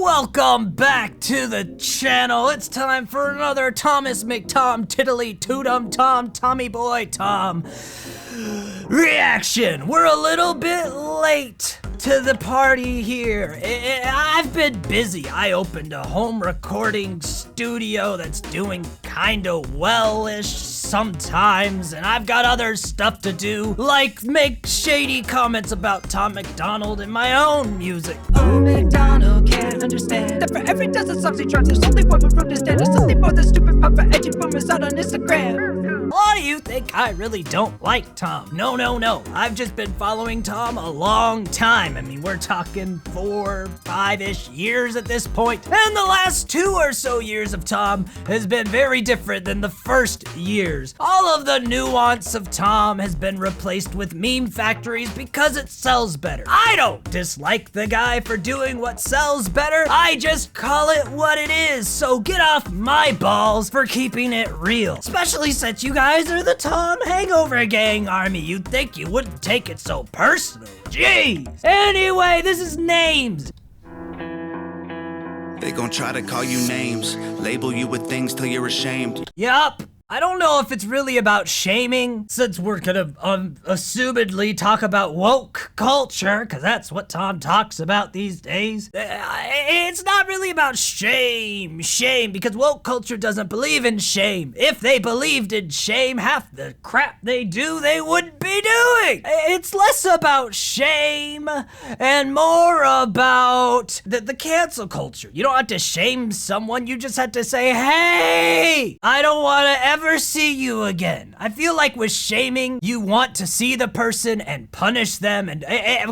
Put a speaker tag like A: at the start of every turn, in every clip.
A: Welcome back to the channel. It's time for another Thomas McTom Tiddly Toodum Tom Tommy Boy Tom reaction. We're a little bit late to the party here. I've been busy. I opened a home recording studio that's doing kinda well-ish sometimes, and I've got other stuff to do, like make shady comments about Tom MacDonald in my own music.
B: Oh, MacDonald can't understand that for every dozen songs he tries, there's only one from the stand. There's something more than stupid pop for edgy boomers out on Instagram.
A: Why do you think I really don't like Tom? No. I've just been following Tom a long time. I mean, we're talking 4, 5-ish years at this point. And the last 2 or so years of Tom has been very different than the first years. All of the nuance of Tom has been replaced with meme factories because it sells better. I don't dislike the guy for doing what sells better. I just call it what it is. So get off my balls for keeping it real. Especially since you guys are the Tom Hangover Gang army. You'd think you wouldn't take it so personal. Jeez. Anyway, this is Names.
C: They gon' try to call you names, label you with things till you're ashamed.
A: Yup. I don't know if it's really about shaming, since we're gonna assumedly talk about woke culture, because that's what Tom talks about these days. It's not really about shame, because woke culture doesn't believe in shame. If they believed in shame, half the crap they do, they wouldn't be doing. It's less about shame and more about the cancel culture. You don't have to shame someone, you just have to say, hey, I don't want to ever see you again. I feel like with shaming, you want to see the person and punish them, and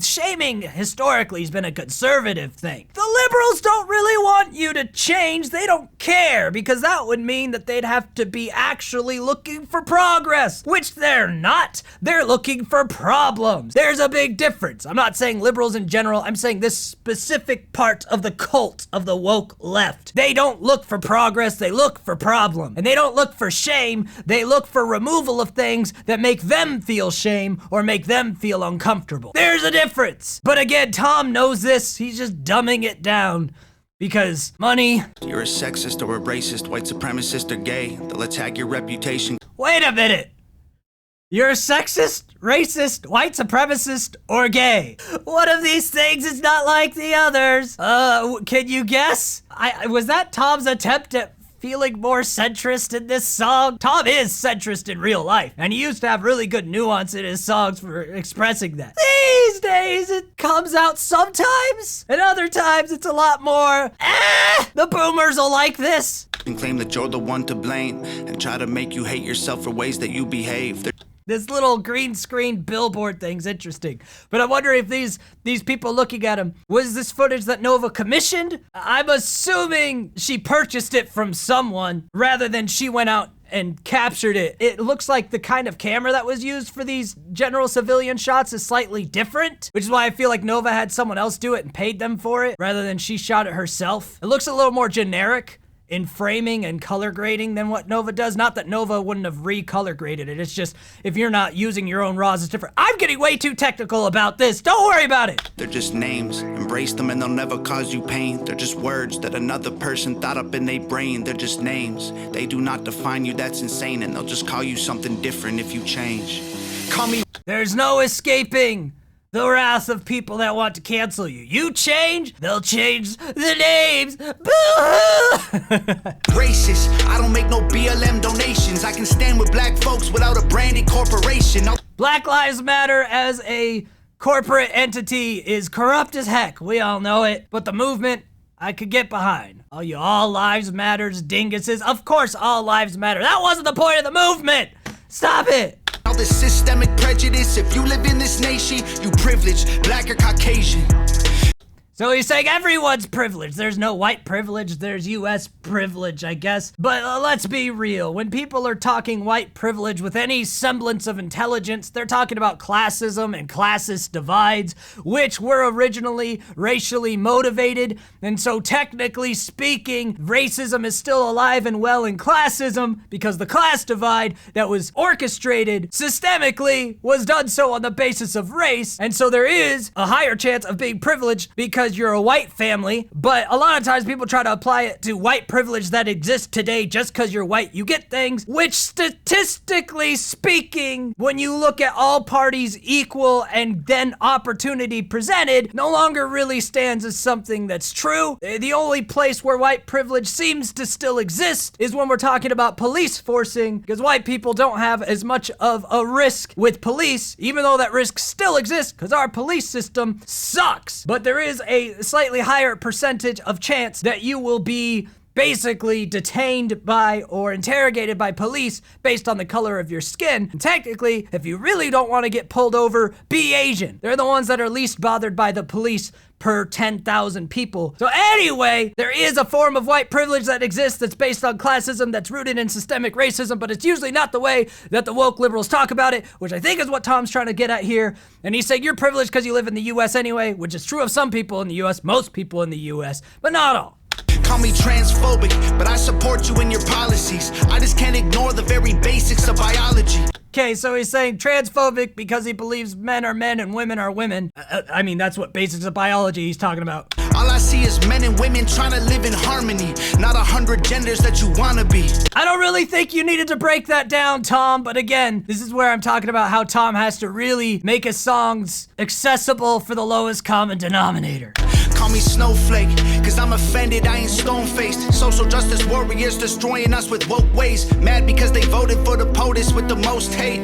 A: shaming historically has been a conservative thing. The liberals don't really want you to change. They don't care, because that would mean that they'd have to be actually looking for progress, which they're not. They're looking for problems. There's a big difference. I'm not saying liberals in general. I'm saying this specific part of the cult of the woke left. They don't look for progress. They look for problem. And they don't look for shame. They look for removal of things that make them feel shame or make them feel uncomfortable. There's a difference. But again, Tom knows this. He's just dumbing it down. Because money.
C: You're a sexist or a racist, white supremacist or gay. They'll attack your reputation.
A: Wait a minute. You're a sexist, racist, white supremacist, or gay. One of these things is not like the others. Can you guess? Was that Tom's attempt at feeling more centrist in this song? Tom is centrist in real life, and he used to have really good nuance in his songs for expressing that. These days, it comes out sometimes, and other times it's a lot more, the boomers will like this.
C: And claim that you're the one to blame, and try to make you hate yourself for ways that you behave.
A: This little green screen billboard thing's interesting, but I wonder if these people looking at him, was this footage that Nova commissioned? I'm assuming she purchased it from someone rather than she went out and captured it. It looks like the kind of camera that was used for these general civilian shots is slightly different, which is why I feel like Nova had someone else do it and paid them for it rather than she shot it herself. It looks a little more generic in framing and color grading than what Nova does. Not that Nova wouldn't have recolor graded it. It's just, if you're not using your own RAWs, it's different. I'm getting way too technical about this. Don't worry about it.
C: They're just names. Embrace them and they'll never cause you pain. They're just words that another person thought up in their brain. They're just names. They do not define you. That's insane. And they'll just call you something different if you change. Call me.
A: There's no escaping the wrath of people that want to cancel you. You change, they'll change the names. Boo-hoo!
C: Racist. I don't make no BLM donations. I can stand with black folks without a branded corporation.
A: Black Lives Matter as a corporate entity is corrupt as heck. We all know it. But the movement, I could get behind. All you all lives matters dinguses. Of course all lives matter. That wasn't the point of the movement. Stop it.
C: All this systemic prejudice, if you live in this nation, you privileged, black or Caucasian.
A: So he's saying everyone's privileged. There's no white privilege, there's US privilege, I guess. But let's be real. When people are talking white privilege with any semblance of intelligence, they're talking about classism and classist divides, which were originally racially motivated. And so technically speaking, racism is still alive and well in classism because the class divide that was orchestrated systemically was done so on the basis of race. And so there is a higher chance of being privileged because because you're a white family, but a lot of times people try to apply it to white privilege that exists today just because you're white. You get things which, statistically speaking, when you look at all parties equal and then opportunity presented, no longer really stands as something that's true. The only place where white privilege seems to still exist is when we're talking about police forcing, because white people don't have as much of a risk with police, even though that risk still exists because our police system sucks. But there is a slightly higher percentage of chance that you will be basically detained by or interrogated by police based on the color of your skin. And technically, if you really don't want to get pulled over, be Asian. They're the ones that are least bothered by the police per 10,000 people. So anyway, there is a form of white privilege that exists that's based on classism, that's rooted in systemic racism, but it's usually not the way that the woke liberals talk about it, which I think is what Tom's trying to get at here. And he's saying you're privileged because you live in the US anyway, which is true of some people in the US, most people in the US, but not all.
C: Call me transphobic, but I support you in your policies. I just can't ignore the very basics of biology.
A: Okay, so he's saying transphobic because he believes men are men and women are women. I mean, that's what basics of biology he's talking about.
C: All I see is men and women trying to live in harmony, not 100 genders that you wanna be.
A: I don't really think you needed to break that down, Tom, but again, this is where I'm talking about how Tom has to really make his songs accessible for the lowest common denominator.
C: Call me snowflake, cause I'm offended, I ain't stone-faced. Social justice warriors destroying us with woke ways. Mad because they voted for the POTUS with the most hate.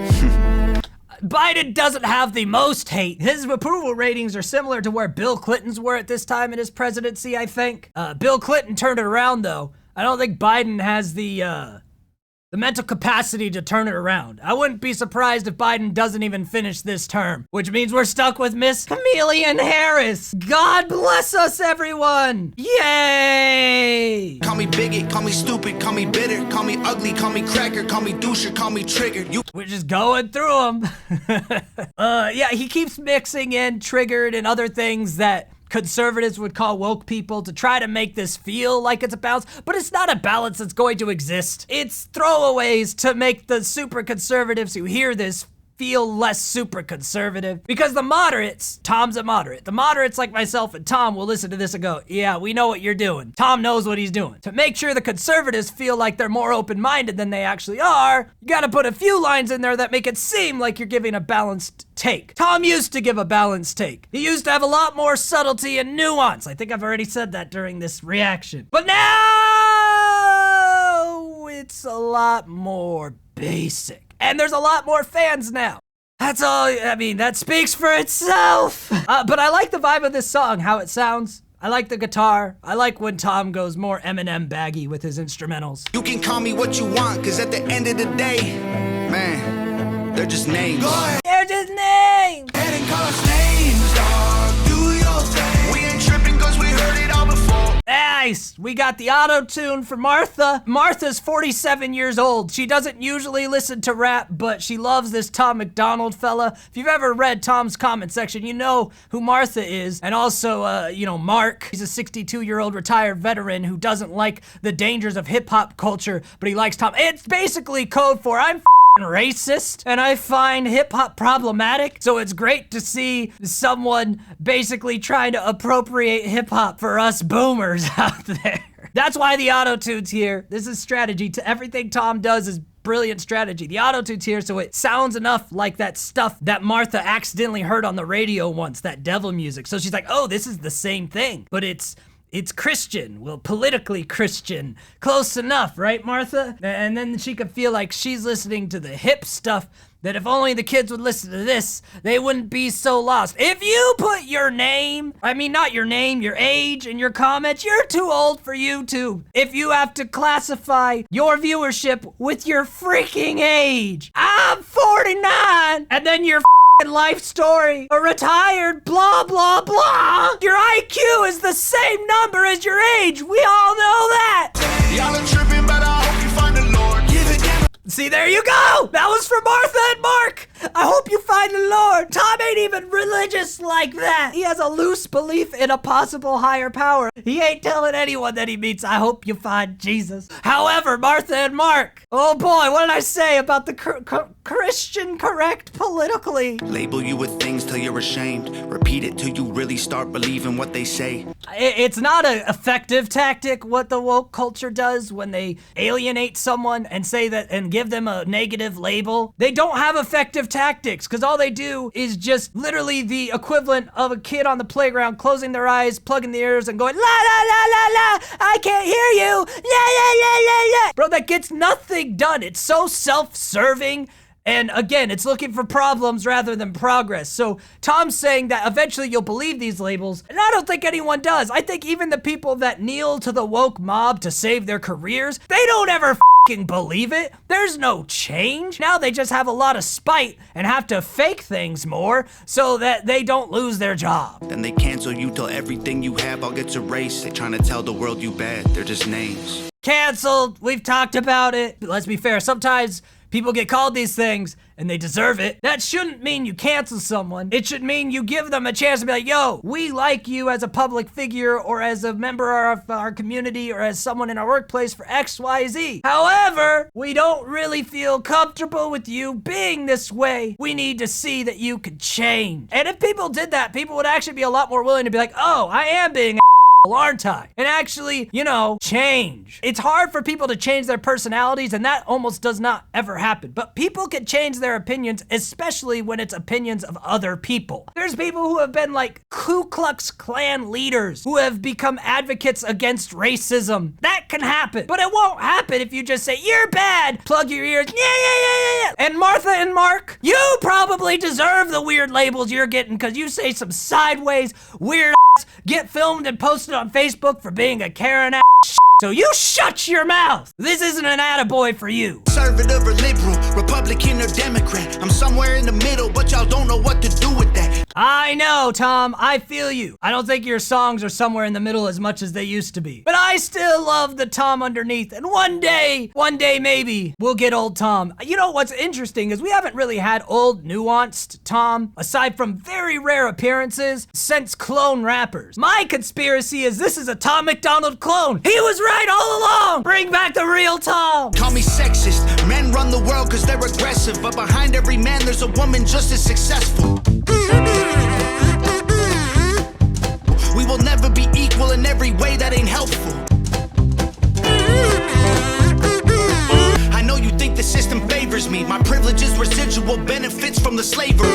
A: Biden doesn't have the most hate. His approval ratings are similar to where Bill Clinton's were at this time in his presidency, I think. Bill Clinton turned it around, though. I don't think Biden has the mental capacity to turn it around. I wouldn't be surprised if Biden doesn't even finish this term, which means we're stuck with Miss Chameleon Harris. God bless us, everyone. Yay!
C: Call me bigot, call me stupid, call me bitter, call me ugly, call me cracker, call me doucher, call me triggered.
A: We're just going through them. Yeah, he keeps mixing in triggered and other things that conservatives would call woke people to try to make this feel like it's a balance, but it's not a balance that's going to exist. It's throwaways to make the super conservatives who hear this feel less super conservative, because the moderates, Tom's a moderate, the moderates like myself and Tom will listen to this and go, yeah, we know what you're doing. Tom knows what he's doing. To make sure the conservatives feel like they're more open-minded than they actually are, you gotta put a few lines in there that make it seem like you're giving a balanced take. Tom used to give a balanced take. He used to have a lot more subtlety and nuance. I think I've already said that during this reaction. But now it's a lot more basic. And there's a lot more fans now. That's all, I mean, that speaks for itself. But I like the vibe of this song, how it sounds. I like the guitar. I like when Tom goes more Eminem baggy with his instrumentals.
C: You can call me what you want, cause at the end of the day, man, they're just names. Go ahead.
A: They're just names.
C: Head and call us names, dog. Do your thing. We ain't tripping cause we heard it all before.
A: Nice. We got the auto-tune for Martha. Martha's 47 years old. She doesn't usually listen to rap, but she loves this Tom MacDonald fella. If you've ever read Tom's comment section, you know who Martha is. And also, you know, Mark. He's a 62-year-old retired veteran who doesn't like the dangers of hip-hop culture, but he likes Tom. It's basically code for I'm racist and I find hip-hop problematic, so it's great to see someone basically trying to appropriate hip-hop for us boomers out there. That's why the auto-tune's here. This is strategy. To everything Tom does is brilliant strategy. The auto-tune's here so it sounds enough like that stuff that Martha accidentally heard on the radio once, that devil music. So she's like, oh, this is the same thing, but it's Christian, well, politically Christian. Close enough, right, Martha? And then she could feel like she's listening to the hip stuff, that if only the kids would listen to this, they wouldn't be so lost. If you put your name, I mean, not your name, your age in your comments, you're too old for YouTube. If you have to classify your viewership with your freaking age. I'm 49, and then your life story, a retired blah blah blah. Your IQ is the same number as your age. We all know that.
C: Y'all are tripping, but I hope you find the Lord. Give it down.
A: See, there you go. That was for Martha and Mark. I hope you find the Lord. Tom ain't even religious like that. He has a loose belief in a possible higher power. He ain't telling anyone that he meets, I hope you find Jesus. However, Martha and Mark, oh boy, what did I say about the Christian correct politically?
C: Label you with things till you're ashamed. Repeat it till you really start believing what they say.
A: It's not an effective tactic what the woke culture does when they alienate someone and say that and give them a negative label. They don't have effective tactics because all they do is just literally the equivalent of a kid on the playground closing their eyes, plugging the ears, and going la la la la la. I can't hear you. La la la la la. Bro, that gets nothing done. It's so self-serving. And again, it's looking for problems rather than progress. So Tom's saying that eventually you'll believe these labels, and I don't think anyone does. I think even the people that kneel to the woke mob to save their careers, they don't ever fucking believe it. There's no change. Now they just have a lot of spite and have to fake things more so that they don't lose their job.
C: Then they cancel you till everything you have all gets erased. They trying to tell the world you bad, they're just names.
A: Canceled, we've talked about it. Let's be fair, sometimes people get called these things and they deserve it. That shouldn't mean you cancel someone. It should mean you give them a chance to be like, yo, we like you as a public figure or as a member of our community or as someone in our workplace for X, Y, Z. However, we don't really feel comfortable with you being this way. We need to see that you could change. And if people did that, people would actually be a lot more willing to be like, oh, I am being aren't I? And actually, change. It's hard for people to change their personalities, and that almost does not ever happen. But people can change their opinions, especially when it's opinions of other people. There's people who have been like Ku Klux Klan leaders who have become advocates against racism. That can happen, but it won't happen if you just say, you're bad, plug your ears, yeah. And Martha and Mark, you probably deserve the weird labels you're getting because you say some sideways, weird get filmed and posted on Facebook for being a Karen ass. So you shut your mouth. This isn't an attaboy for you.
C: Conservative or liberal, Republican or Democrat. I'm somewhere in the middle, but y'all don't know what to do with that.
A: I know, Tom. I feel you. I don't think your songs are somewhere in the middle as much as they used to be. But I still love the Tom underneath. And one day maybe, we'll get old Tom. You know what's interesting is we haven't really had old, nuanced Tom, aside from very rare appearances, since clone rappers. My conspiracy is this is a Tom MacDonald clone. He was right all along. Bring back the real Tom.
C: Call me sexist. Men run the world cause they're aggressive, but behind every man there's a woman just as successful. We will never be equal in every way, that ain't helpful. I know you think the system favors me. My privilege is residual benefits from the slavery.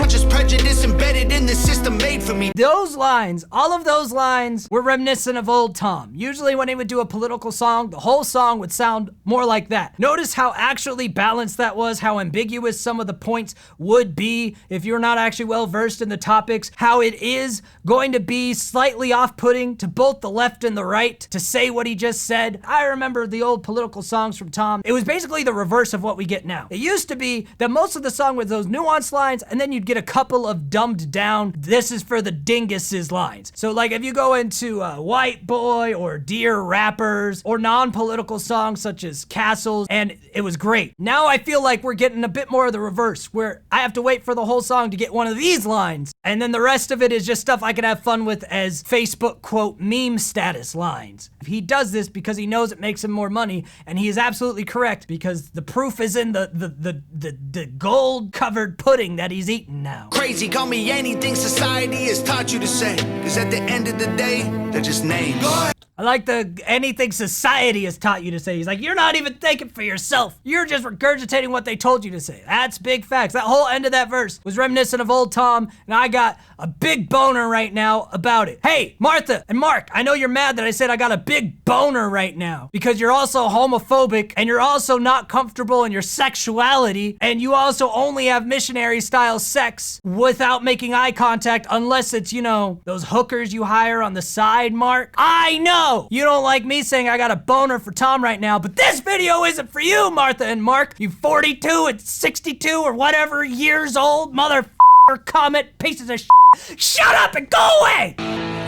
C: Just prejudice embedded in the system made for me.
A: Those lines, all of those lines were reminiscent of old Tom. Usually when he would do a political song, the whole song would sound more like that. Notice how actually balanced that was, how ambiguous some of the points would be if you're not actually well versed in the topics, how it is going to be slightly off-putting to both the left and the right to say what he just said. I remember the old political songs from Tom. It was basically the reverse of what we get now. It used to be that most of the song was those nuanced lines, and then you'd get a couple of dumbed down, this is for the dinguses lines. So like if you go into White Boy or Dear Rappers or non-political songs such as Castles, and it was great. Now I feel like we're getting a bit more of the reverse, where I have to wait for the whole song to get one of these lines, and then the rest of it is just stuff I can have fun with as Facebook quote meme status lines. He does this because he knows it makes him more money, and he is absolutely correct because the proof is in the gold covered pudding that he's eating now.
C: Crazy, call me anything society has taught you to say, cause at the end of the day, they're just names.
A: I like the anything society has taught you to say. He's like, you're not even thinking for yourself. You're just regurgitating what they told you to say. That's big facts. That whole end of that verse was reminiscent of old Tom, and I got a big boner right now about it. Hey, Martha and Mark, I know you're mad that I said I got a big boner right now because you're also homophobic and you're also not comfortable in your sexuality and you also only have missionary style sex without making eye contact unless it's, those hookers you hire on the side, Mark. I know you don't like me saying I got a boner for Tom right now, but this video isn't for you, Martha and Mark. You 42 and 62 or whatever years old motherfucker comment pieces of shit. Shut up and go away!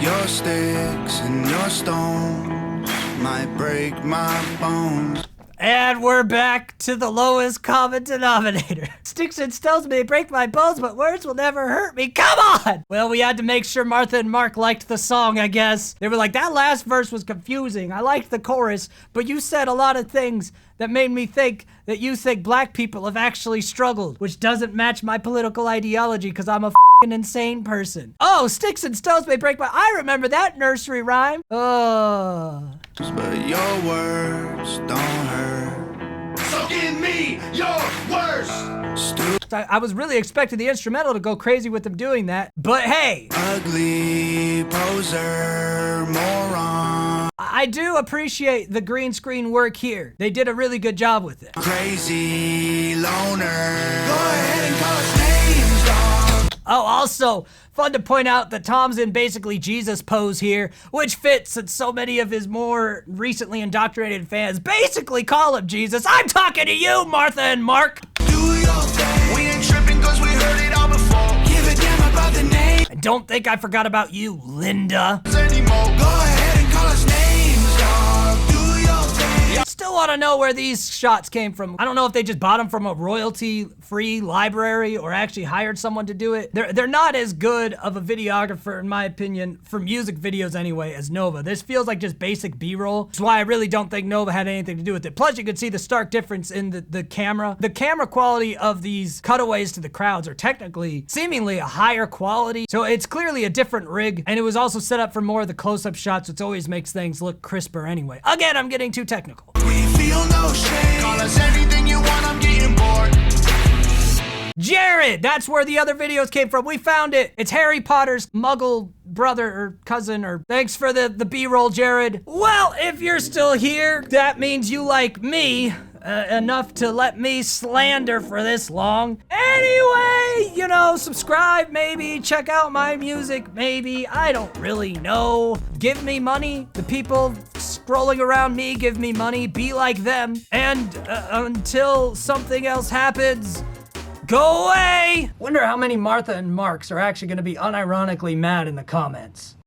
C: Your sticks and your stones might break my bones.
A: And we're back to the lowest common denominator. Sticks and stones may break my bones, but words will never hurt me. Come on! Well, we had to make sure Martha and Mark liked the song, I guess. They were like, that last verse was confusing. I liked the chorus, but you said a lot of things that made me think that you think black people have actually struggled, which doesn't match my political ideology because I'm a f***ing insane person. Oh, sticks and stones may break my... I remember that nursery rhyme. Oh.
C: But your words don't hurt. So give me your worst.
A: I was really expecting the instrumental to go crazy with them doing that, but hey.
C: Ugly poser moron.
A: I do appreciate the green screen work here. They did a really good job with it.
C: Crazy loner. Go ahead and call us names, dog.
A: Oh, also, fun to point out that Tom's in basically Jesus pose here, which fits since so many of his more recently indoctrinated fans basically call him Jesus. I'm talking to you, Martha and Mark.
C: Do your thing. We ain't tripping cause we heard it all before. Give a damn about the name.
A: I don't think I forgot about you, Linda.
C: Anymore. Go ahead and call us names, dog. Do your thing.
A: Still want to know where these shots came from. I don't know if they just bought them from a royalty-free library or actually hired someone to do it. They're not as good of a videographer, in my opinion, for music videos anyway, as Nova. This feels like just basic B-roll. That's why I really don't think Nova had anything to do with it. Plus, you can see the stark difference in the camera. The camera quality of these cutaways to the crowds are technically, seemingly a higher quality. So it's clearly a different rig, and it was also set up for more of the close-up shots, which always makes things look crisper anyway. Again, I'm getting too technical.
C: We feel no shame. Call us anything you want, I'm getting bored.
A: Jared! That's where the other videos came from. We found it. It's Harry Potter's muggle brother or cousin or... Thanks for the B-roll, Jared. Well, if you're still here, that means you like me enough to let me slander for this long. Anyway, you know, subscribe maybe, check out my music maybe, I don't really know. Give me money. The people scrolling around me give me money. Be like them. And until something else happens, go away! Wonder how many Martha and Marks are actually gonna be unironically mad in the comments.